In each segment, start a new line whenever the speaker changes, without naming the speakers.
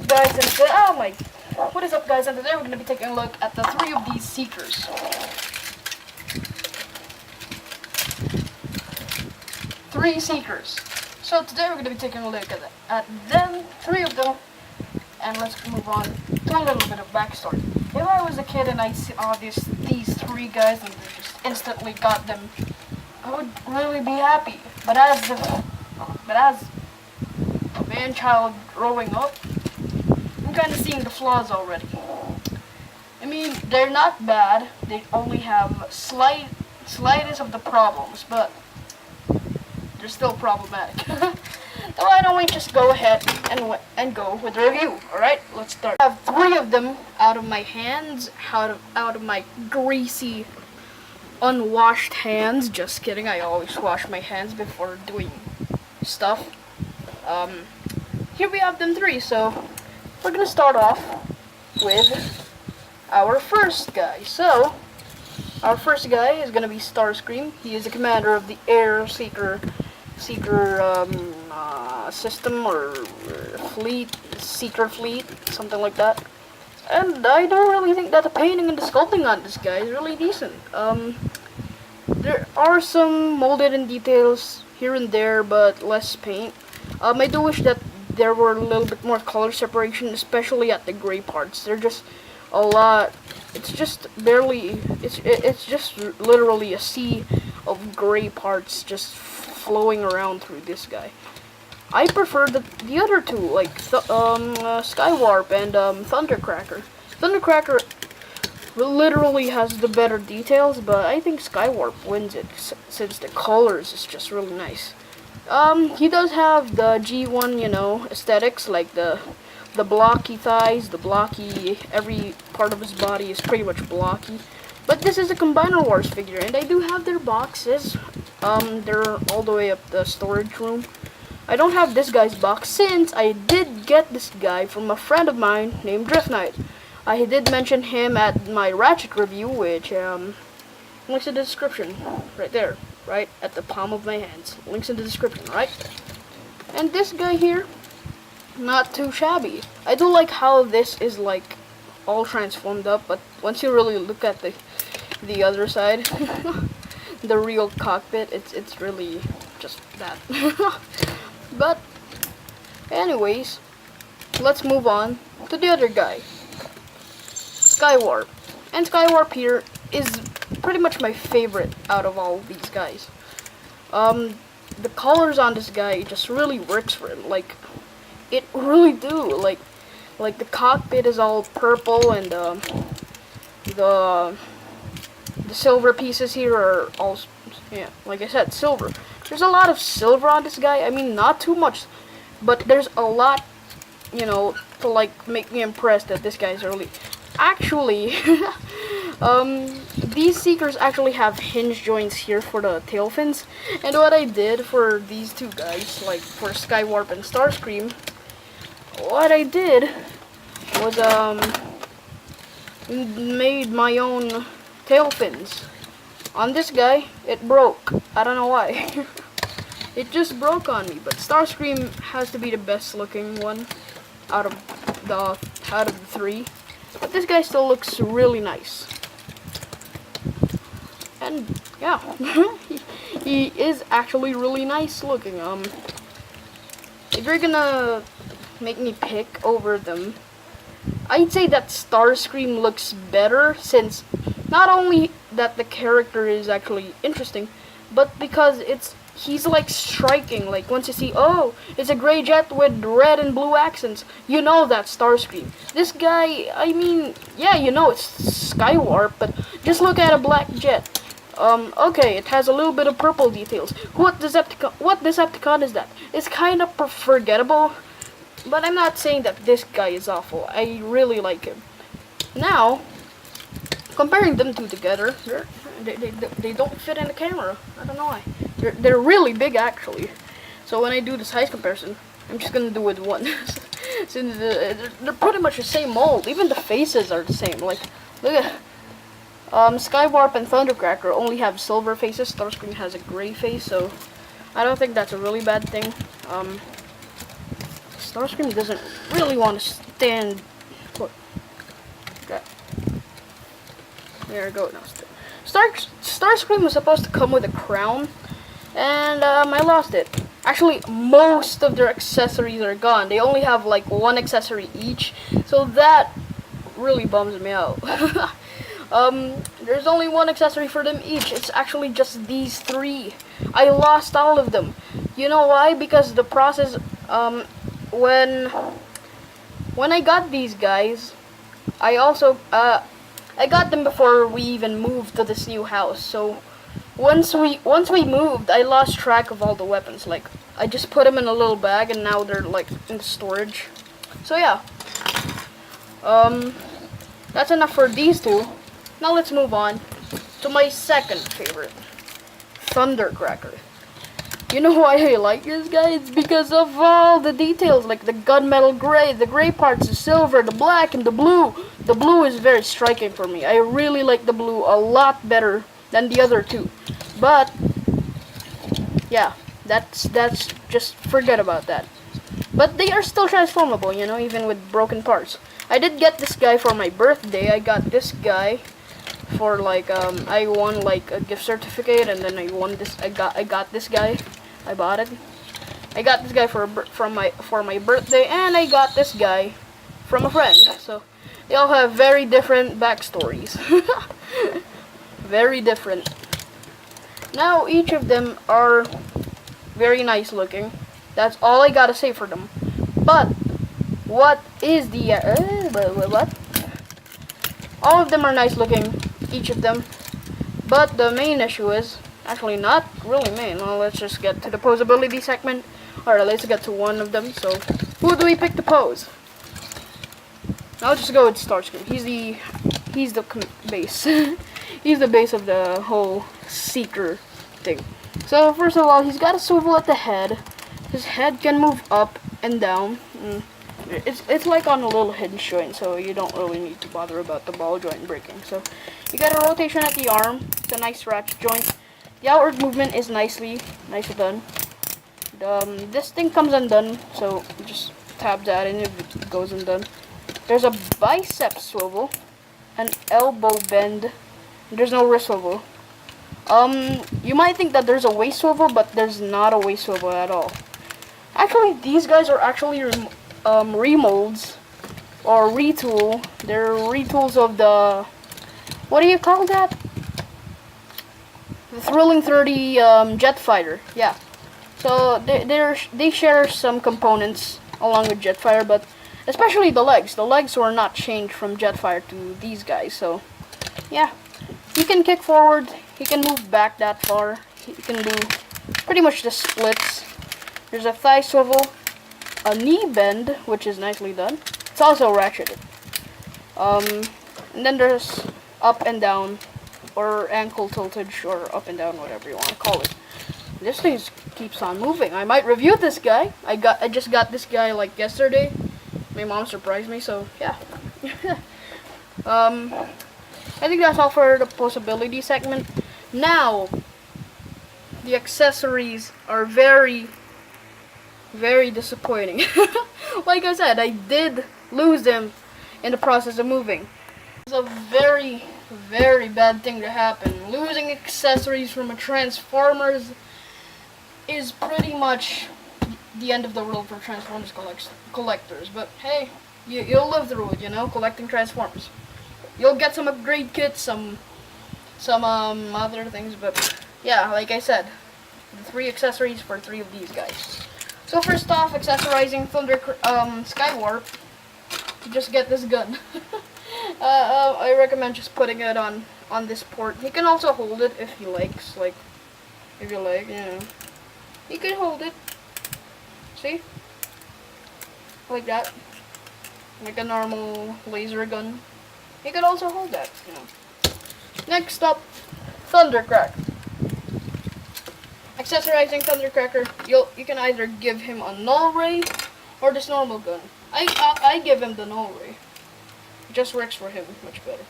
guys? And today, oh my, what is up, guys? And today we're gonna be taking a look at the 3 of these seekers. 3 seekers. So today we're gonna be taking a look at them, 3 of them, and let's move on to a little bit of backstory. If I was a kid and I saw these 3 guys and just instantly got them, I would really be happy. But as a man-child growing up, I'm kind of seeing the flaws already. I mean, they're not bad. They only have slightest of the problems, but they're still problematic. So why don't we just go ahead and go with the review? All right, let's start. I have 3 of them out of my hands, out of my greasy, unwashed hands. Just kidding. I always wash my hands before doing stuff. Here we have them 3. So we're gonna start off with our first guy. So our first guy is gonna be Starscream. He is the commander of the Air Seeker system or fleet, Seeker fleet, something like that. And I don't really think that the painting and the sculpting on this guy is really decent. There are some molded in details here and there, but less paint. I do wish that there were a little bit more color separation, especially at the gray parts. They're just a lot. It's just barely. It's just literally a sea of gray parts just flowing around through this guy. I prefer the other 2, like Skywarp and Thundercracker. Thundercracker literally has the better details, but I think Skywarp wins it since the colors is just really nice. He does have the G1, aesthetics, like the blocky thighs, the blocky, every part of his body is pretty much blocky. But this is a Combiner Wars figure, and I do have their boxes. They're all the way up the storage room. I don't have this guy's box since I did get this guy from a friend of mine named Drift Knight. I did mention him at my Ratchet review, which links in the description, right there, right at the palm of my hands. Links in the description, right? And this guy here, not too shabby. I do like how this is like all transformed up, but once you really look at the other side, the real cockpit, it's really just that. But anyways, let's move on to the other guy, Skywarp. And Skywarp here is pretty much my favorite out of all of these guys. The colors on this guy just really works for him. Like, it really do. Like the cockpit is all purple, and the silver pieces here are all, yeah, like I said, silver. There's a lot of silver on this guy. I mean, not too much, but there's a lot, to like make me impressed that this guy's really. Actually, these Seekers actually have hinge joints here for the tail fins, and what I did for these 2 guys, like for Skywarp and Starscream, what I did was made my own tail fins. On this guy, it broke. I don't know why. It just broke on me. But Starscream has to be the best looking one out of the 3. But this guy still looks really nice. And yeah, he is actually really nice looking. If you're gonna make me pick over them, I'd say that Starscream looks better, since not only that the character is actually interesting, but because he's like striking. Like, once you see, oh, it's a gray jet with red and blue accents, you know that's Starscream. This guy, I mean, yeah, it's Skywarp, but just look at a black jet. Okay, it has a little bit of purple details. What Decepticon is that? It's kind of forgettable, but I'm not saying that this guy is awful. I really like him. Now, comparing them 2 together, they don't fit in the camera. I don't know why. They're really big, actually. So when I do the size comparison, I'm just gonna do with 1. Since they're pretty much the same mold. Even the faces are the same. Like, look at Skywarp and Thundercracker only have silver faces. Starscream has a gray face, so I don't think that's a really bad thing. Starscream doesn't really want to stand. Look. Okay. There we go. Now, Starscream was supposed to come with a crown, and I lost it. Actually, most of their accessories are gone. They only have like one accessory each, so that really bums me out. There's only one accessory for them each. It's actually just these three. I lost all of them. You know why? Because the process, when I got these guys, I also, I got them before we even moved to this new house. So once we moved, I lost track of all the weapons. Like, I just put them in a little bag, and now they're like in storage. So yeah, that's enough for these two. Now let's move on to my second favorite, Thundercracker. You know why I like this guy? It's because of all the details, like the gunmetal gray, the gray parts, the silver, the black, and the blue. The blue is very striking for me. I really like the blue a lot better than the other two. But yeah, that's just forget about that. But they are still transformable, you know, even with broken parts. I did get this guy for my birthday. I got this guy for like I won like a gift certificate, and then I won this. I got this guy. I bought it. I got this guy for my birthday, and I got this guy from a friend. So they all have very different backstories. Very different. Now each of them are very nice looking. That's all I gotta say for them. But what is the what? All of them are nice looking, each of them. But the main issue is actually not really main. Well, let's just get to the posability segment. Alright, let's get to one of them. So who do we pick to pose? I'll just go with Starscream. He's the base. He's the base of the whole seeker thing. So first of all, he's got a swivel at the head. His head can move up and down. It's like on a little hinge joint, so you don't really need to bother about the ball joint breaking. So you got a rotation at the arm. It's a nice ratchet joint. The outward movement is nicely done. This thing comes undone, so you just tap that in if it goes undone. There's a bicep swivel, an elbow bend. There's no wrist swivel. You might think that there's a waist swivel, but there's not a waist swivel at all. Actually, these guys are actually remolds or retool. They're retools of the, what do you call that? The Thrilling 30 jet fighter. Yeah. So they share some components along with Jetfire, but especially the legs. The legs were not changed from Jetfire to these guys. So yeah, he can kick forward. He can move back that far. He can do pretty much the splits. There's a thigh swivel, a knee bend, which is nicely done. It's also ratcheted. And then there's up and down, or ankle tiltage, or up and down, whatever you want to call it. This thing keeps on moving. I might review this guy. I just got this guy like yesterday. My mom surprised me, so yeah. I think that's all for the possibility segment. Now, the accessories are very, very disappointing. Like I said, I did lose them in the process of moving. It's a very, very bad thing to happen. Losing accessories from a Transformers is pretty much the end of the world for Transformers collectors. But hey, you'll live through it, you know, collecting Transformers. You'll get some upgrade kits, some other things, but yeah, like I said, the 3 accessories for 3 of these guys. So first off, accessorizing Skywarp. Just get this gun. I recommend just putting it on this port. He can also hold it if he likes, like, if you like, you know. He can hold it. See? Like that. Like a normal laser gun. He could also hold that, you know. Next up, Thundercracker. Accessorizing Thundercracker, you can either give him a null ray or this normal gun. I give him the null ray. It just works for him much better.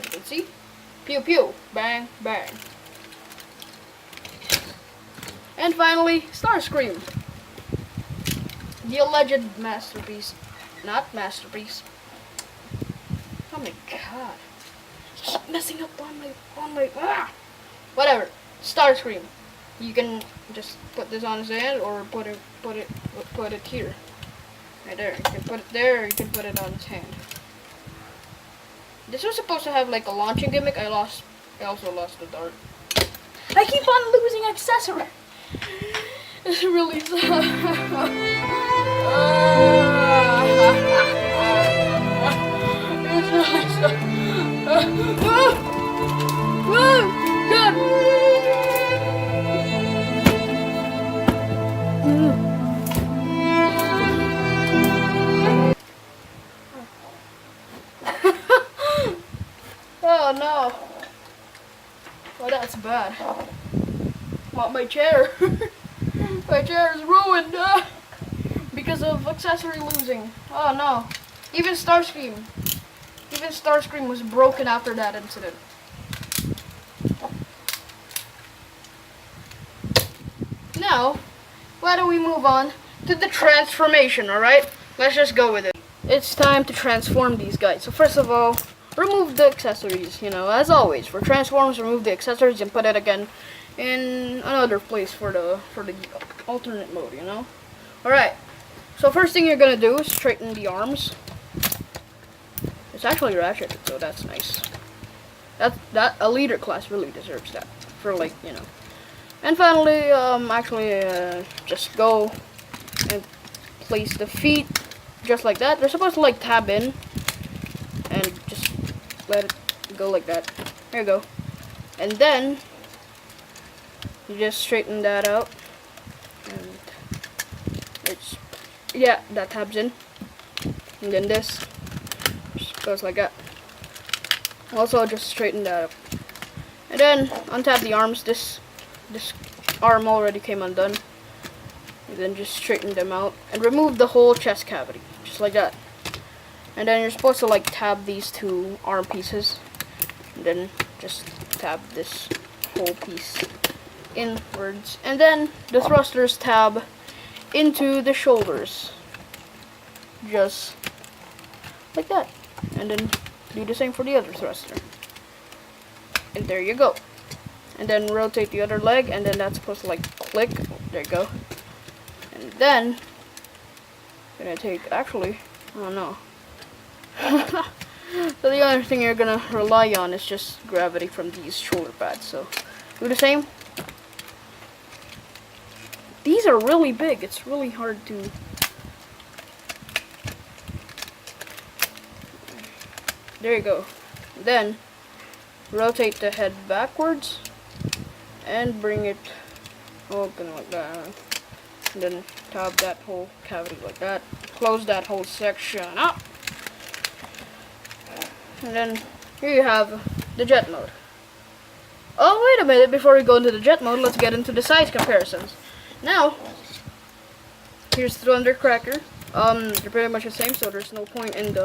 You can see, pew pew, bang bang. And finally, Starscream, the alleged masterpiece not masterpiece. Oh my god. Keep messing up on my whatever. Starscream. You can just put this on his head or put it here. Right there. You can put it there or you can put it on his hand. This was supposed to have like a launching gimmick. I also lost the dart. I keep on losing accessory. It's really sad. It's really sad. God. Oh no. Oh, that's bad. Well, my chair. My chair is ruined because of accessory losing. Oh no. Even Starscream was broken after that incident. Now, why don't we move on to the transformation, alright? Let's just go with it. It's time to transform these guys. So first of all, remove the accessories, you know, as always. For transforms, remove the accessories and put it again in another place for the alternate mode, you know? Alright. So first thing you're gonna do is straighten the arms. It's actually ratcheted, so that's nice. That a leader class really deserves that. For like, you know. And finally, just go and place the feet just like that. They're supposed to like tab in and just let it go like that. There you go. And then you just straighten that out, and it's, yeah, that tabs in, and then this just goes like that. Also, just straighten that up, and then untap the arms. This arm already came undone, and then just straighten them out and remove the whole chest cavity, just like that. And then you're supposed to like tab these two arm pieces, and then just tab this whole piece inwards, and then the thrusters tab into the shoulders, just like that. And then do the same for the other thruster, and there you go. And then rotate the other leg, and then that's supposed to like click. There you go. And then I'm gonna take, actually, oh no. So the other thing you're gonna rely on is just gravity from these shoulder pads. So do the same. These are really big. It's really hard to. There you go. Then rotate the head backwards and bring it open like that. And then tab that whole cavity like that. Close that whole section up. And then here you have the jet mode. Oh, wait a minute. Before we go into the jet mode, let's get into the size comparisons. Now, here's Thundercracker. They're pretty much the same, so there's no point in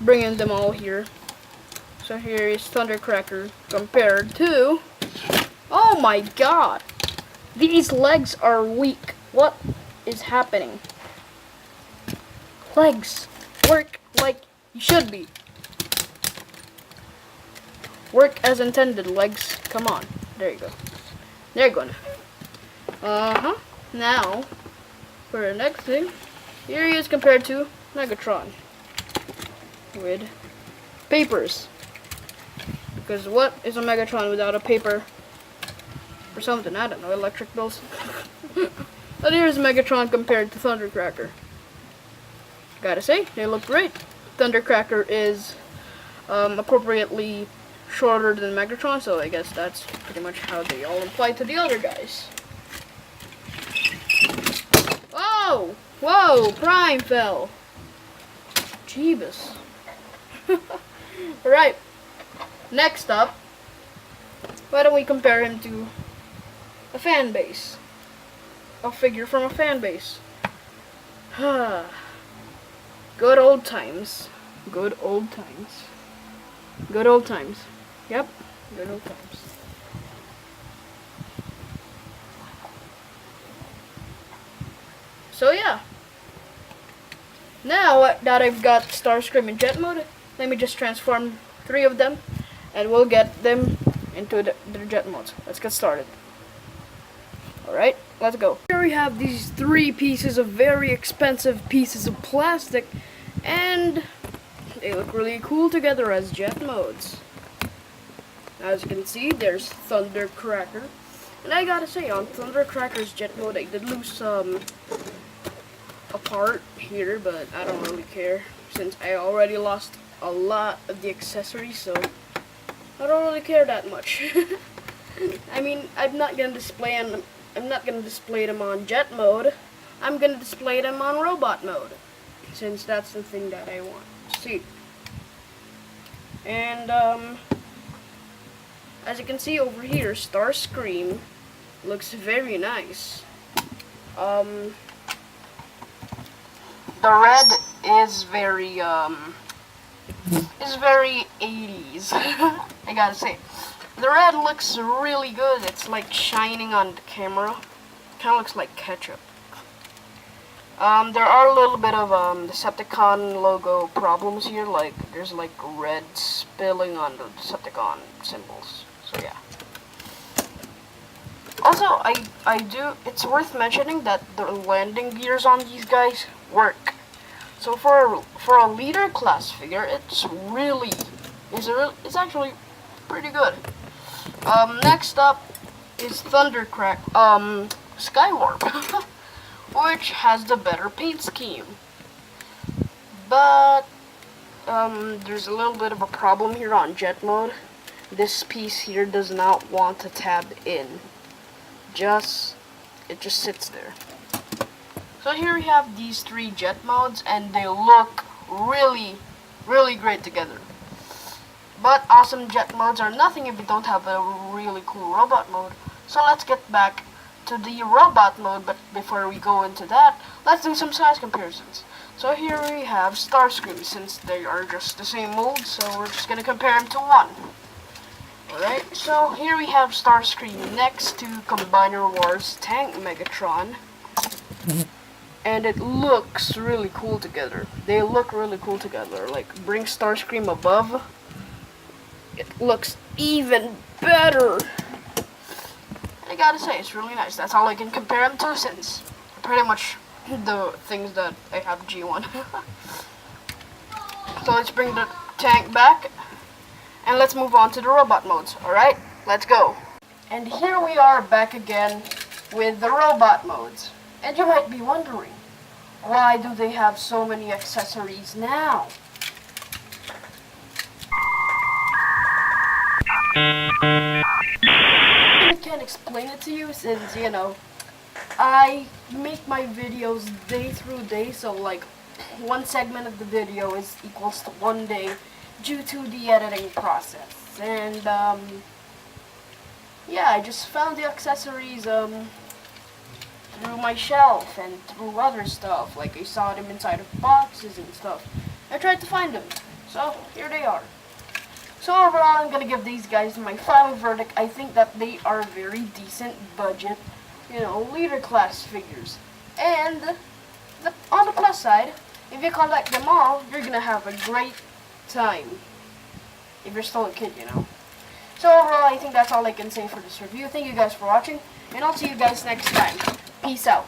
bringing them all here. So here is Thundercracker compared to... Oh my god! These legs are weak. What is happening? Legs. Work like you should be. Work as intended, legs. Come on. There you go. There you go. Now, for the next thing, here he is compared to Megatron. With papers. Because what is a Megatron without a paper? Or something, I don't know, electric bills. But here's Megatron compared to Thundercracker. Gotta say, they look great. Thundercracker is appropriately shorter than Megatron, so I guess that's pretty much how they all apply to the other guys. Whoa! Whoa! Prime fell! Jeebus. Alright. Next up, why don't we compare him to a fan base? A figure from a fan base. Good old times. Good old times. Good old times. Yep, good old times. So yeah. Now that I've got Starscream in jet mode, let me just transform 3 of them, and we'll get them into their jet modes. Let's get started. Alright, let's go. Here we have these 3 pieces of very expensive pieces of plastic, and they look really cool together as jet modes. As you can see, there's Thundercracker. And I gotta say, on Thundercracker's jet mode, I did lose a part here, but I don't really care, since I already lost a lot of the accessories, so I don't really care that much. I mean, I'm not gonna display them on jet mode. I'm gonna display them on robot mode, since that's the thing that I want to see. And as you can see over here, Starscream looks very nice. The red is very 80s. I gotta say, the red looks really good. It's like shining on the camera. Kind of looks like ketchup. There are a little bit of Decepticon logo problems here. Like there's like red spilling on the Decepticon symbols. So yeah. Also, it's worth mentioning that the landing gears on these guys work. So for a leader class figure, it's actually pretty good. Next up is Thundercracker Skywarp, which has the better paint scheme. But there's a little bit of a problem here on jet mode. This piece here does not want to tab in. It just sits there. So here we have these 3 jet modes, and they look really, really great together. But awesome jet modes are nothing if you don't have a really cool robot mode. So let's get back to the robot mode, but before we go into that, let's do some size comparisons. So here we have Starscream, since they are just the same mold, so we're just going to compare them to 1. Alright, so here we have Starscream next to Combiner Wars Tank Megatron. And it looks really cool together. They look really cool together. Like, bring Starscream above, it looks even better. And I gotta say, it's really nice. That's all I can compare them to, since pretty much the things that I have G1. So let's bring the tank back, and let's move on to the robot modes. Alright, let's go. And here we are back again with the robot modes. And you might be wondering, why do they have so many accessories now? I can't explain it to you, since, you know, I make my videos day through day, so like 1 segment of the video is equals to 1 day due to the editing process. And yeah, I just found the accessories through my shelf and through other stuff. Like, I saw them inside of boxes and stuff. I tried to find them, so here they are. So overall, I'm gonna give these guys my final verdict. I think that they are very decent budget, you know, leader class figures. And on the plus side, if you collect them all, you're gonna have a great time. If you're still a kid, you know. So overall, I think that's all I can say for this review. Thank you guys for watching, and I'll see you guys next time. Peace out.